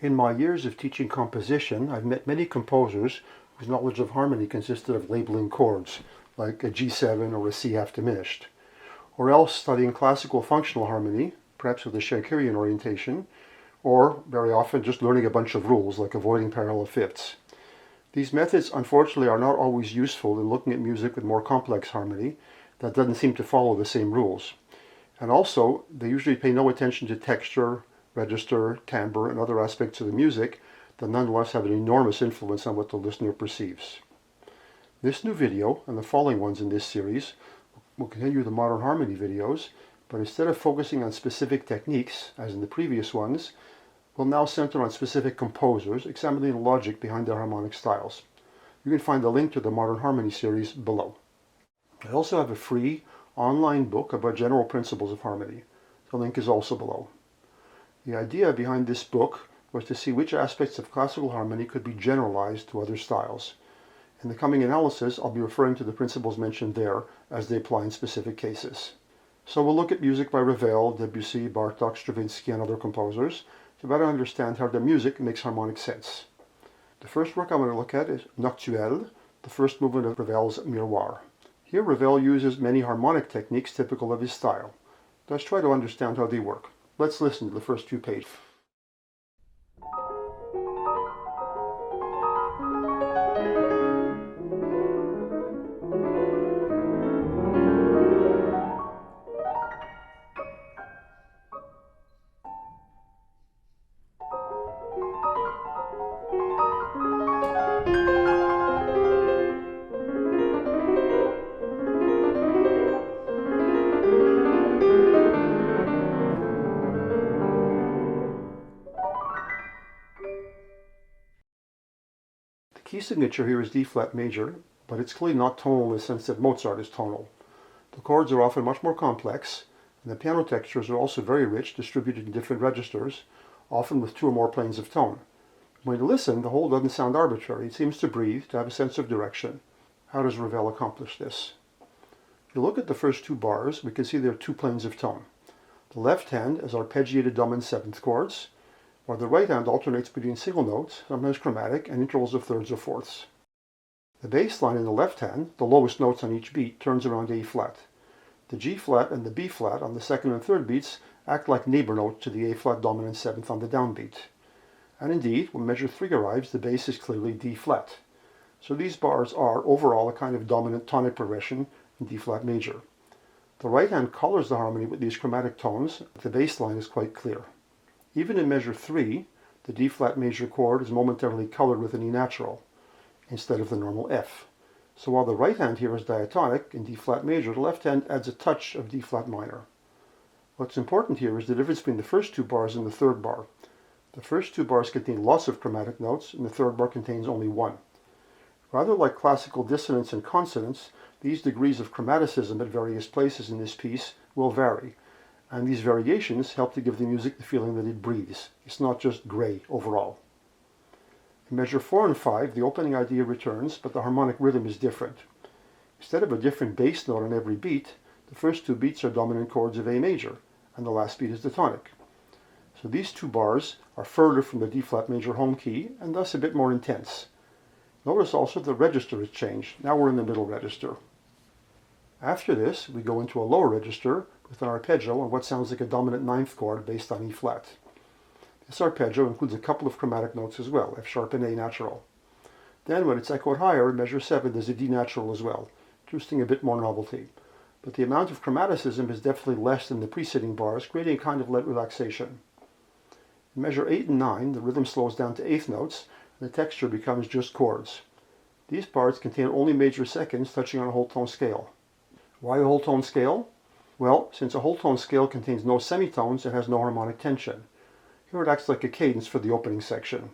In my years of teaching composition, I've met many composers whose knowledge of harmony consisted of labeling chords, like a G7 or a C half diminished, or else studying classical functional harmony, perhaps with a Shakespearean orientation, or very often just learning a bunch of rules, like avoiding parallel fifths. These methods, unfortunately, are not always useful in looking at music with more complex harmony that doesn't seem to follow the same rules. And also, they usually pay no attention to texture, register, timbre, and other aspects of the music that nonetheless have an enormous influence on what the listener perceives. This new video, and the following ones in this series, will continue the modern harmony videos, but instead of focusing on specific techniques, as in the previous ones, we'll now center on specific composers, examining the logic behind their harmonic styles. You can find the link to the Modern Harmony series below. I also have a free online book about general principles of harmony. The link is also below. The idea behind this book was to see which aspects of classical harmony could be generalized to other styles. In the coming analysis, I'll be referring to the principles mentioned there as they apply in specific cases. So we'll look at music by Ravel, Debussy, Bartók, Stravinsky, and other composers to better understand how their music makes harmonic sense. The first work I want to look at is Nocturne, the first movement of Ravel's Miroir. Here Ravel uses many harmonic techniques typical of his style. Let's try to understand how they work. Let's listen to the first few pages. The key signature here is D flat major, but it's clearly not tonal in the sense that Mozart is tonal. The chords are often much more complex, and the piano textures are also very rich, distributed in different registers, often with two or more planes of tone. When you listen, the whole doesn't sound arbitrary. It seems to breathe, to have a sense of direction. How does Ravel accomplish this? If you look at the first two bars, we can see there are two planes of tone. The left hand is arpeggiated dominant seventh chords, while the right hand alternates between single notes, sometimes chromatic, and intervals of thirds or fourths. The bass line in the left hand, the lowest notes on each beat, turns around A flat. The G flat and the B flat on the second and third beats act like neighbor notes to the A flat dominant seventh on the downbeat. And indeed, when measure 3 arrives, the bass is clearly D flat. So these bars are, overall, a kind of dominant tonic progression in D flat major. The right hand colors the harmony with these chromatic tones, but the bass line is quite clear. Even in measure 3, the D flat major chord is momentarily colored with an E natural, instead of the normal F. So while the right hand here is diatonic in D flat major, the left hand adds a touch of D flat minor. What's important here is the difference between the first two bars and the third bar. The first two bars contain lots of chromatic notes, and the third bar contains only one. Rather like classical dissonance and consonance, these degrees of chromaticism at various places in this piece will vary, and these variations help to give the music the feeling that it breathes. It's not just gray overall. In measure 4 and 5, the opening idea returns, but the harmonic rhythm is different. Instead of a different bass note on every beat, the first two beats are dominant chords of A major, and the last beat is the tonic. So these two bars are further from the D flat major home key, and thus a bit more intense. Notice also the register has changed. Now we're in the middle register. After this, we go into a lower register with an arpeggio on what sounds like a dominant ninth chord based on E flat. This arpeggio includes a couple of chromatic notes as well, F sharp and A natural. Then when it's echoed higher, in measure 7, there's a D natural as well, introducing a bit more novelty. But the amount of chromaticism is definitely less than the preceding bars, creating a kind of relaxation. In measure 8 and 9, the rhythm slows down to eighth notes, and the texture becomes just chords. These parts contain only major seconds touching on a whole tone scale. Why a whole tone scale? Well, since a whole tone scale contains no semitones, it has no harmonic tension. Here it acts like a cadence for the opening section.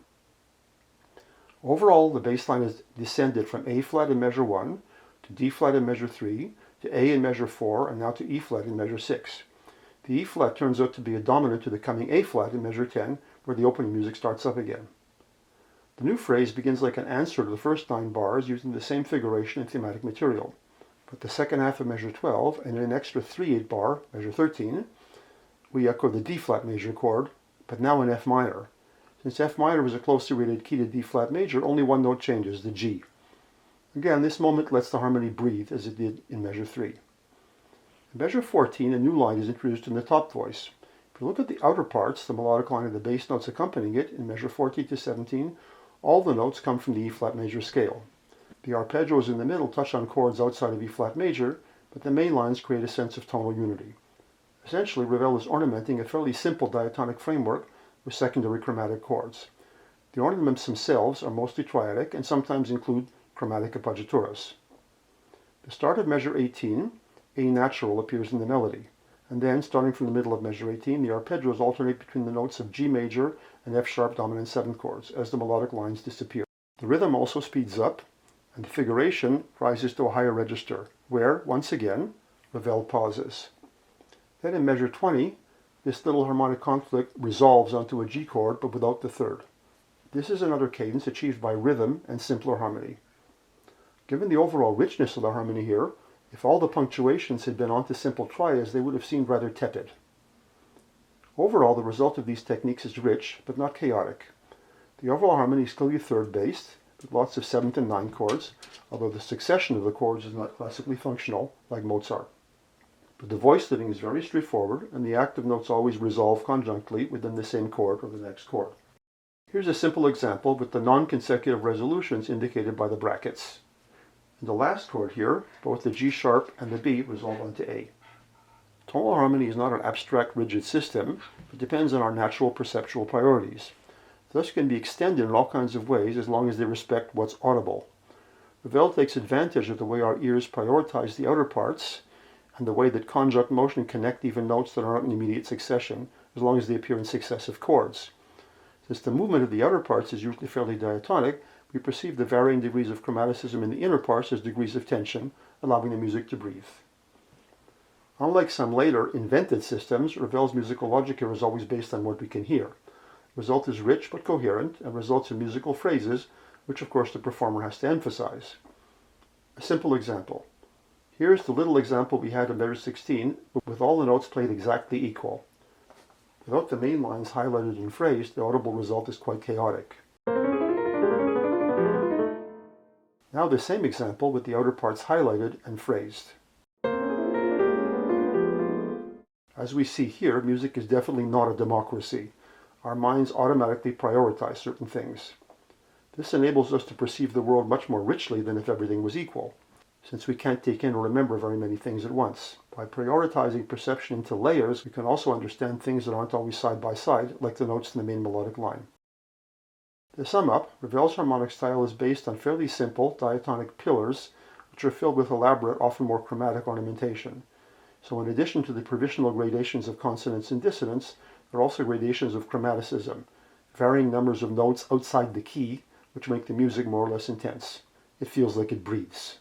Overall, the bass line is descended from A flat in measure 1, to D flat in measure 3, to A in measure 4, and now to E flat in measure 6. The E flat turns out to be a dominant to the coming A flat in measure 10, where the opening music starts up again. The new phrase begins like an answer to the first 9 bars using the same figuration and thematic material. But the second half of measure 12, and in an extra 3/8 bar, measure 13, we echo the D flat major chord, but now in F minor. Since F minor is a closely related key to D flat major, only one note changes, the G. Again, this moment lets the harmony breathe as it did in measure 3. In measure 14, a new line is introduced in the top voice. If you look at the outer parts, the melodic line of the bass notes accompanying it, in measure 14 to 17, all the notes come from the E flat major scale. The arpeggios in the middle touch on chords outside of E flat major, but the main lines create a sense of tonal unity. Essentially, Ravel is ornamenting a fairly simple diatonic framework with secondary chromatic chords. The ornaments themselves are mostly triadic and sometimes include chromatic appoggiaturas. The start of measure 18, A natural, appears in the melody, and then, starting from the middle of measure 18, the arpeggios alternate between the notes of G major and F sharp dominant 7 chords as the melodic lines disappear. The rhythm also speeds up, and the figuration rises to a higher register, where, once again, Ravel pauses. Then in measure 20, this little harmonic conflict resolves onto a G chord, but without the third. This is another cadence achieved by rhythm and simpler harmony. Given the overall richness of the harmony here, if all the punctuations had been onto simple triads, they would have seemed rather tepid. Overall, the result of these techniques is rich, but not chaotic. The overall harmony is clearly third-based, with lots of 7th and 9 chords, although the succession of the chords is not classically functional, like Mozart. But the voice leading is very straightforward, and the active notes always resolve conjunctly within the same chord or the next chord. Here's a simple example with the non-consecutive resolutions indicated by the brackets. In the last chord here, both the G sharp and the B resolve onto A. Tonal harmony is not an abstract, rigid system, but depends on our natural perceptual priorities. Thus it can be extended in all kinds of ways as long as they respect what's audible. Ravel takes advantage of the way our ears prioritize the outer parts and the way that conjunct motion connect even notes that aren't in immediate succession, as long as they appear in successive chords. Since the movement of the outer parts is usually fairly diatonic, we perceive the varying degrees of chromaticism in the inner parts as degrees of tension, allowing the music to breathe. Unlike some later invented systems, Ravel's musical logic here is always based on what we can hear. The result is rich but coherent and results in musical phrases, which of course the performer has to emphasize. A simple example. Here's the little example we had in measure 16, with all the notes played exactly equal. Without the main lines highlighted and phrased, the audible result is quite chaotic. Now the same example with the outer parts highlighted and phrased. As we see here, music is definitely not a democracy. Our minds automatically prioritize certain things. This enables us to perceive the world much more richly than if everything was equal, since we can't take in or remember very many things at once. By prioritizing perception into layers, we can also understand things that aren't always side by side, like the notes in the main melodic line. To sum up, Ravel's harmonic style is based on fairly simple diatonic pillars, which are filled with elaborate, often more chromatic ornamentation. So in addition to the provisional gradations of consonance and dissonance, there are also gradations of chromaticism, varying numbers of notes outside the key, which make the music more or less intense. It feels like it breathes.